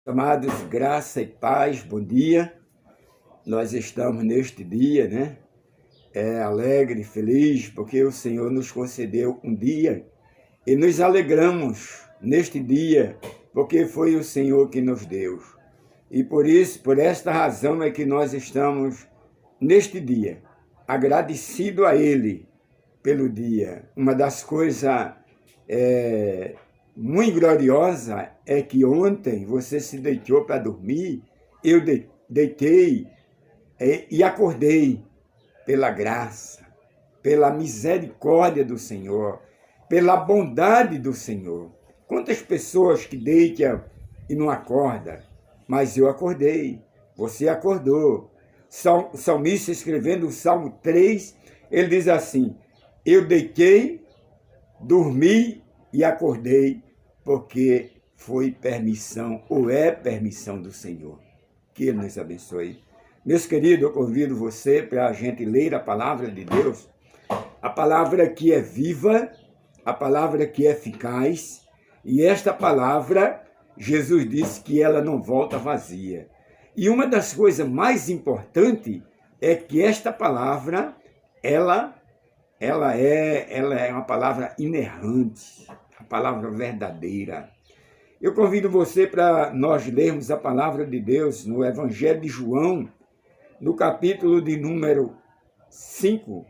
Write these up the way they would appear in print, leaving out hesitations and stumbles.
Amados, graça e paz, bom dia. Nós estamos neste dia, alegre, feliz, porque o Senhor nos concedeu um dia e nos alegramos neste dia, porque foi o Senhor que nos deu. E por isso, por esta razão é que nós estamos neste dia, agradecido a Ele pelo dia. Uma das coisas muito gloriosa é que ontem você se deitou para dormir, eu deitei e acordei pela graça, pela misericórdia do Senhor, pela bondade do Senhor. Quantas pessoas que deitam e não acordam, mas eu acordei, você acordou. O salmista, escrevendo o Salmo 3, ele diz assim: eu deitei, dormi e acordei, porque foi permissão, ou é permissão do Senhor. Que Ele nos abençoe. Meus queridos, eu convido você para a gente ler a palavra de Deus, a palavra que é viva, a palavra que é eficaz, e esta palavra, Jesus disse que ela não volta vazia. E uma das coisas mais importantes é que esta palavra, ela é uma palavra inerrante, a palavra verdadeira. Eu convido você para nós lermos a palavra de Deus no Evangelho de João, no capítulo de número 5,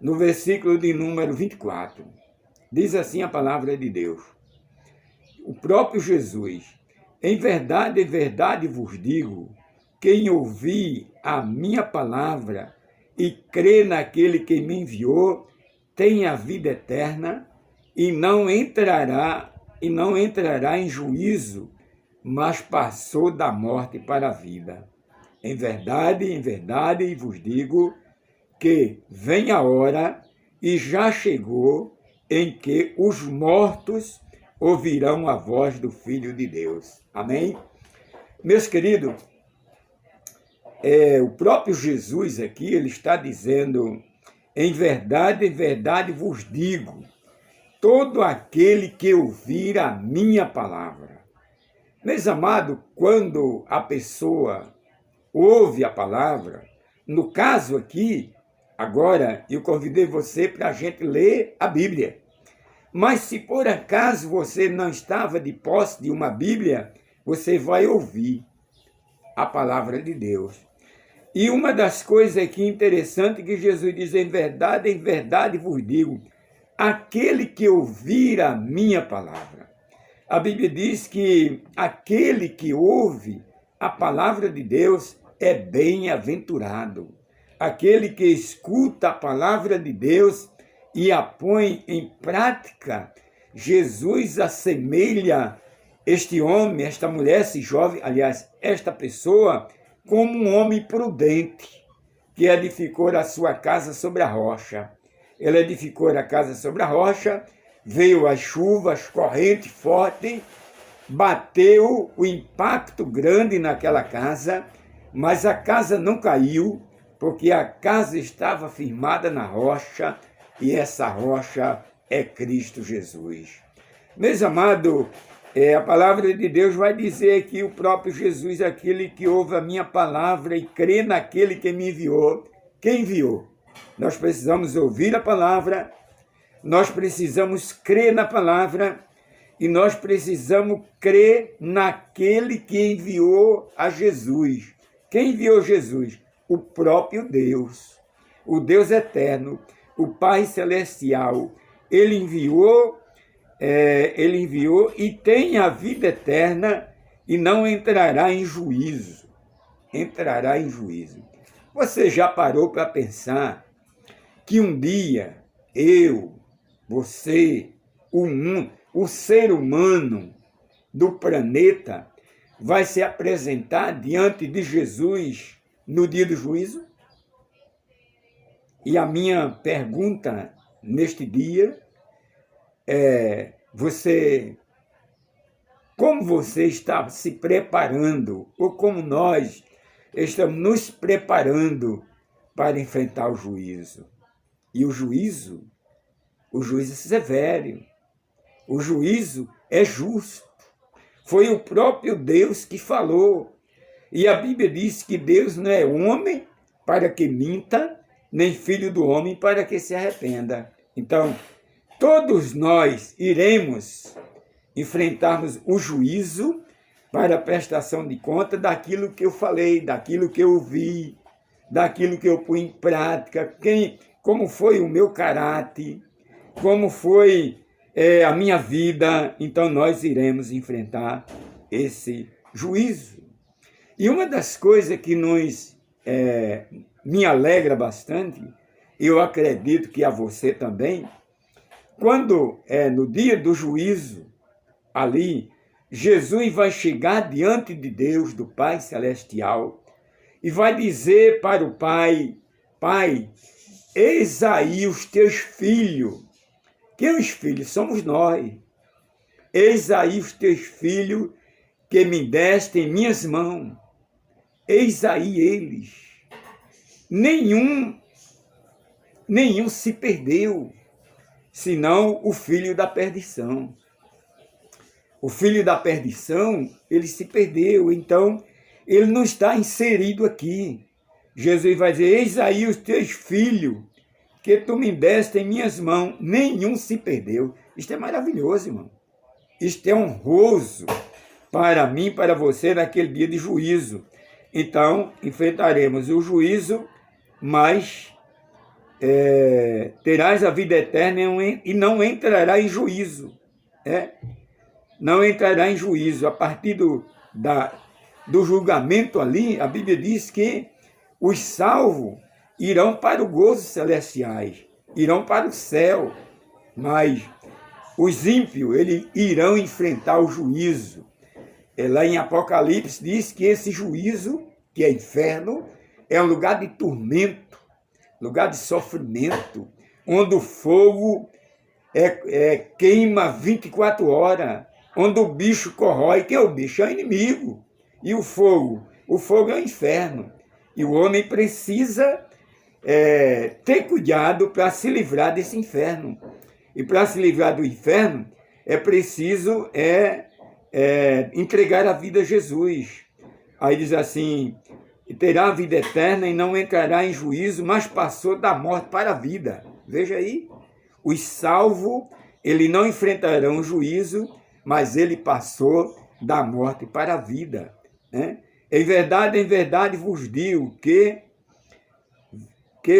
no versículo de número 24. Diz assim a palavra de Deus. O próprio Jesus: em verdade vos digo, quem ouvir a minha palavra e crê naquele que me enviou, tem a vida eterna e não entrará em juízo, mas passou da morte para a vida. Em verdade vos digo que vem a hora, e já chegou, em que os mortos ouvirão a voz do Filho de Deus. Amém? Meus queridos, o próprio Jesus aqui, ele está dizendo: em verdade vos digo, todo aquele que ouvir a minha palavra. Meus amados, quando a pessoa ouve a palavra, no caso aqui, agora eu convidei você para a gente ler a Bíblia. Mas se por acaso você não estava de posse de uma Bíblia, você vai ouvir a palavra de Deus. E uma das coisas aqui interessantes que Jesus diz: em verdade vos digo, aquele que ouvir a minha palavra. A Bíblia diz que aquele que ouve a palavra de Deus é bem-aventurado. Aquele que escuta a palavra de Deus e a põe em prática. Jesus assemelha este homem, esta mulher, esse jovem, aliás, esta pessoa, como um homem prudente, que edificou a sua casa sobre a rocha. Ele edificou a casa sobre a rocha, veio as chuvas, corrente forte, bateu o impacto grande naquela casa, mas a casa não caiu, porque a casa estava firmada na rocha, e essa rocha é Cristo Jesus. Meus amados, a palavra de Deus vai dizer que o próprio Jesus, aquele que ouve a minha palavra e crê naquele que me enviou. Quem enviou? Nós precisamos ouvir a palavra, nós precisamos crer na palavra e nós precisamos crer naquele que enviou a Jesus. Quem enviou Jesus? O próprio Deus, o Deus eterno, o Pai celestial. Ele enviou e tem a vida eterna e não entrará em juízo. Entrará em juízo. Você já parou para pensar que um dia eu, você, o ser humano do planeta vai se apresentar diante de Jesus no dia do juízo? E a minha pergunta neste dia é: como você está se preparando, ou como nós estamos nos preparando para enfrentar o juízo? E o juízo é severo, o juízo é justo. Foi o próprio Deus que falou. E a Bíblia diz que Deus não é homem para que minta, nem filho do homem para que se arrependa. Então, todos nós iremos enfrentarmos o juízo para a prestação de conta daquilo que eu falei, daquilo que eu ouvi, daquilo que eu pus em prática, como foi o meu caráter, como foi a minha vida. Então, nós iremos enfrentar esse juízo. E uma das coisas que me alegra bastante, eu acredito que a você também, quando no dia do juízo, ali, Jesus vai chegar diante de Deus, do Pai Celestial, e vai dizer para o Pai: Pai, eis aí os teus filhos. Quem os filhos? Somos nós. Eis aí os teus filhos que me deste em minhas mãos. Eis aí eles. Nenhum se perdeu, senão o filho da perdição. O filho da perdição, ele se perdeu, então ele não está inserido aqui. Jesus vai dizer: eis aí os teus filhos que tu me deste em minhas mãos, nenhum se perdeu. Isto é maravilhoso, irmão. Isto é honroso para mim, para você, naquele dia de juízo. Então, enfrentaremos o juízo, mas terás a vida eterna e não entrará em juízo. Não entrará em juízo. A partir do julgamento ali, a Bíblia diz que os salvos irão para o gozo celestiais, irão para o céu, mas os ímpios, eles irão enfrentar o juízo. Lá em Apocalipse diz que esse juízo, que é inferno, é um lugar de tormento, lugar de sofrimento, onde o fogo queima 24 horas, onde o bicho corrói. Quem é o bicho? É o inimigo. E o fogo? O fogo é o inferno. E o homem precisa ter cuidado para se livrar desse inferno. E para se livrar do inferno, é preciso entregar a vida a Jesus. Aí diz assim: terá a vida eterna e não entrará em juízo, mas passou da morte para a vida. Veja aí, os salvos, eles não enfrentarão o juízo, mas ele passou da morte para a vida. Em verdade vos digo que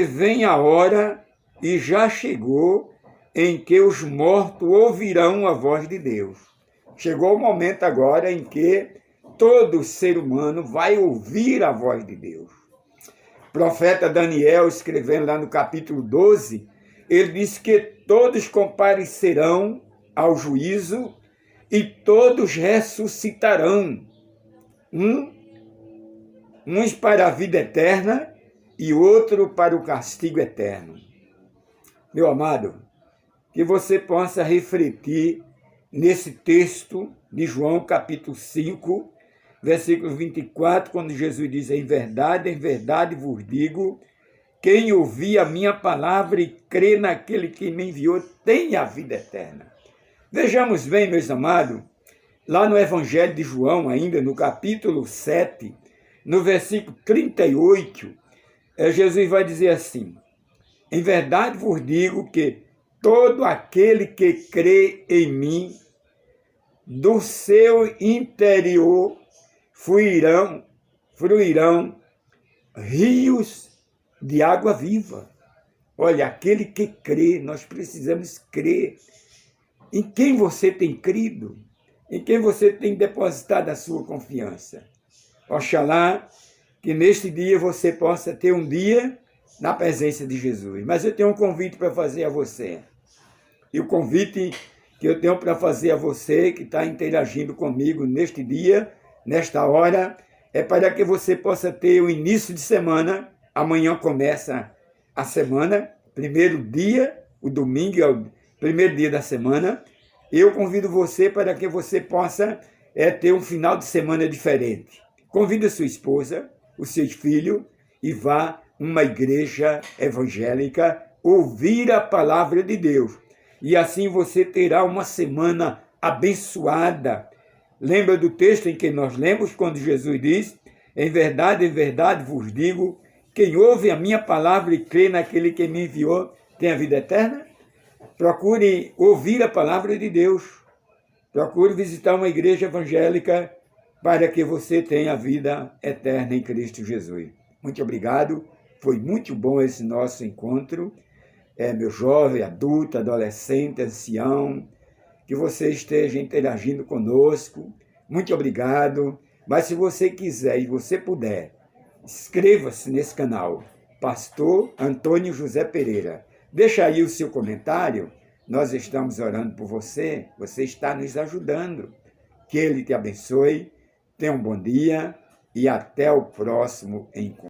vem a hora, e já chegou, em que os mortos ouvirão a voz de Deus. Chegou o momento agora em que todo ser humano vai ouvir a voz de Deus. O profeta Daniel, escrevendo lá no capítulo 12, ele disse que todos comparecerão ao juízo e todos ressuscitarão. Uns para a vida eterna e outro para o castigo eterno. Meu amado, que você possa refletir nesse texto de João, capítulo 5, versículo 24, quando Jesus diz: em verdade vos digo, quem ouvir a minha palavra e crê naquele que me enviou, tem a vida eterna. Vejamos bem, meus amados, lá no Evangelho de João, ainda no capítulo 7, no versículo 38, Jesus vai dizer assim: em verdade vos digo que todo aquele que crê em mim, do seu interior fluirão rios de água viva. Olha, aquele que crê, nós precisamos crer. Em quem você tem crido? Em quem você tem depositado a sua confiança? Oxalá que neste dia você possa ter um dia na presença de Jesus. Mas eu tenho um convite para fazer a você. E o convite que eu tenho para fazer a você que está interagindo comigo neste dia, nesta hora, é para que você possa ter o início de semana. Amanhã começa a semana, primeiro dia, o domingo é o primeiro dia da semana. Eu convido você para que você possa ter um final de semana diferente. Convide a sua esposa, os seus filhos, e vá a uma igreja evangélica ouvir a palavra de Deus. E assim você terá uma semana abençoada, Lembra do texto em que nós lemos quando Jesus diz: em verdade vos digo, quem ouve a minha palavra e crê naquele que me enviou tem a vida eterna? Procure ouvir a palavra de Deus. Procure visitar uma igreja evangélica para que você tenha a vida eterna em Cristo Jesus. Muito obrigado. Foi muito bom esse nosso encontro. Meu jovem, adulto, adolescente, ancião, que você esteja interagindo conosco. Muito obrigado. Mas se você quiser e você puder, inscreva-se nesse canal, Pastor Antônio José Pereira. Deixa aí o seu comentário. Nós estamos orando por você. Você está nos ajudando. Que Ele te abençoe. Tenha um bom dia e até o próximo encontro.